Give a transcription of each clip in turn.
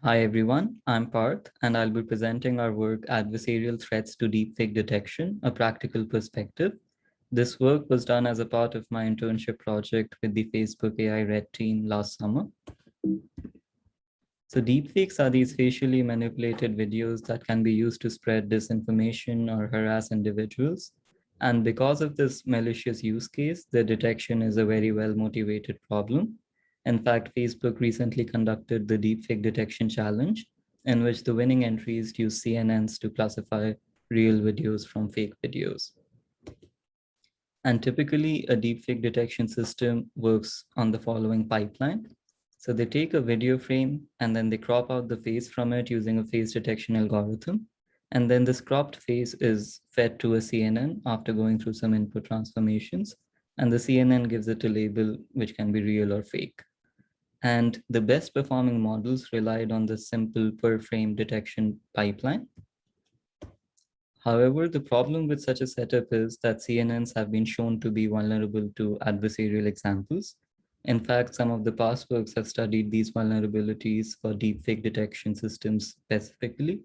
Hi everyone, I'm Parth and I'll be presenting our work Adversarial Threats to Deepfake Detection, a Practical Perspective. This work was done as a part of my internship project with the Facebook AI Red team last summer. So deepfakes are these facially manipulated videos that can be used to spread disinformation or harass individuals. And because of this malicious use case, the detection is a very well-motivated problem. In fact, Facebook recently conducted the Deepfake Detection Challenge, in which the winning entries use CNNs to classify real videos from fake videos. And typically, a deepfake detection system works on the following pipeline. So they take a video frame and then they crop out the face from it using a face detection algorithm. And then this cropped face is fed to a CNN after going through some input transformations. And the CNN gives it a label which can be real or fake. And the best performing models relied on this simple per frame detection pipeline. However, the problem with such a setup is that CNNs have been shown to be vulnerable to adversarial examples. In fact, some of the past works have studied these vulnerabilities for deepfake detection systems specifically.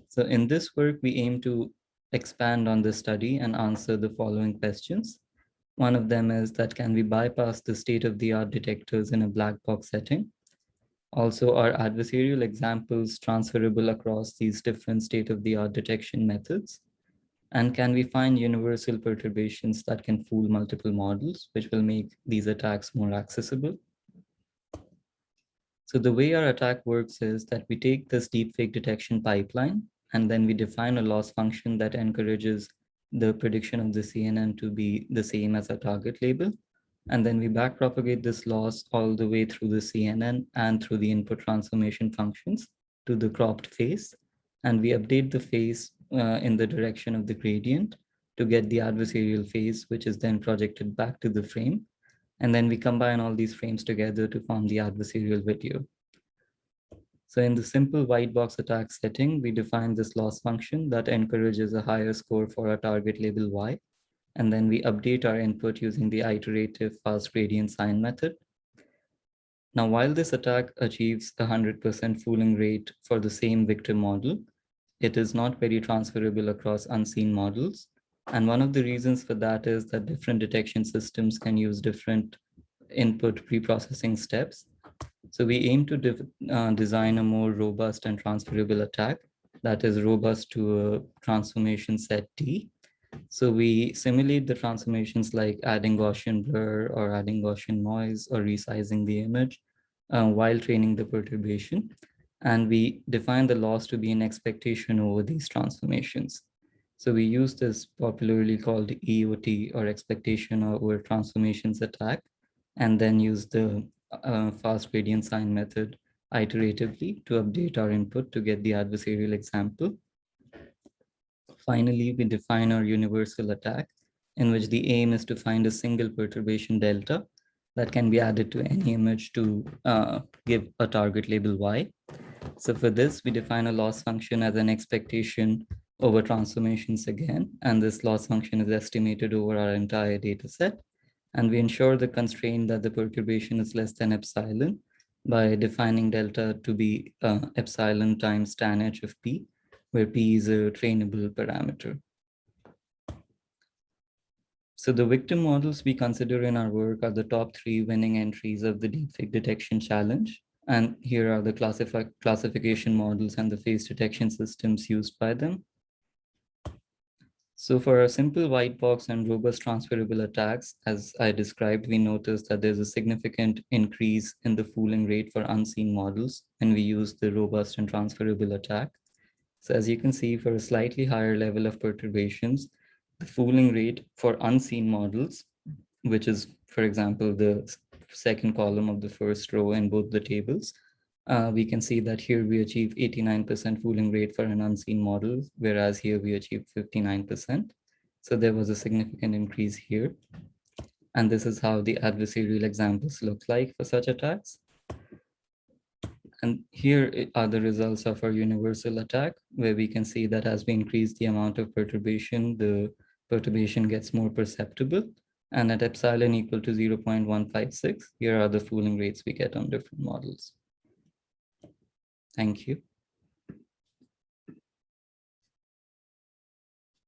So in this work, we aim to expand on this study and answer the following questions. One of them is that can we bypass the state-of-the-art detectors in a black box setting? Also, are adversarial examples transferable across these different state-of-the-art detection methods? And can we find universal perturbations that can fool multiple models, which will make these attacks more accessible? So the way our attack works is that we take this deepfake detection pipeline, and then we define a loss function that encourages the prediction of the CNN to be the same as a target label. And then we backpropagate this loss all the way through the CNN and through the input transformation functions to the cropped face. And we update the face in the direction of the gradient to get the adversarial face, which is then projected back to the frame. And then we combine all these frames together to form the adversarial video. So in the simple white box attack setting, we define this loss function that encourages a higher score for a target label Y. And then we update our input using the iterative fast gradient sign method. Now, while this attack achieves a 100% fooling rate for the same victim model, it is not very transferable across unseen models. And one of the reasons for that is that different detection systems can use different input preprocessing steps. So we aim to design a more robust and transferable attack that is robust to a transformation set T. So we simulate the transformations like adding Gaussian blur or adding Gaussian noise or resizing the image while training the perturbation. And we define the loss to be an expectation over these transformations. So we use this popularly called EOT or expectation over transformations attack, and then use the fast gradient sign method iteratively to update our input to get the adversarial example. Finally, we define our universal attack, in which the aim is to find a single perturbation delta that can be added to any image to give a target label Y. So for this, we define a loss function as an expectation over transformations again, and this loss function is estimated over our entire data set. And we ensure the constraint that the perturbation is less than epsilon by defining delta to be epsilon times tan h of p, where p is a trainable parameter. So the victim models we consider in our work are the top 3 winning entries of the deepfake detection challenge. And here are the classification models and the face detection systems used by them. So for a simple white box and robust transferable attacks, as I described, we noticed that there's a significant increase in the fooling rate for unseen models when we use the robust and transferable attack. So as you can see, for a slightly higher level of perturbations, the fooling rate for unseen models, which is, for example, the second column of the first row in both the tables, we can see that here we achieve 89% fooling rate for an unseen model, whereas here we achieve 59%. So there was a significant increase here. And this is how the adversarial examples look like for such attacks. And here are the results of our universal attack, where we can see that as we increase the amount of perturbation, the perturbation gets more perceptible. And at epsilon equal to 0.156, here are the fooling rates we get on different models. Thank you.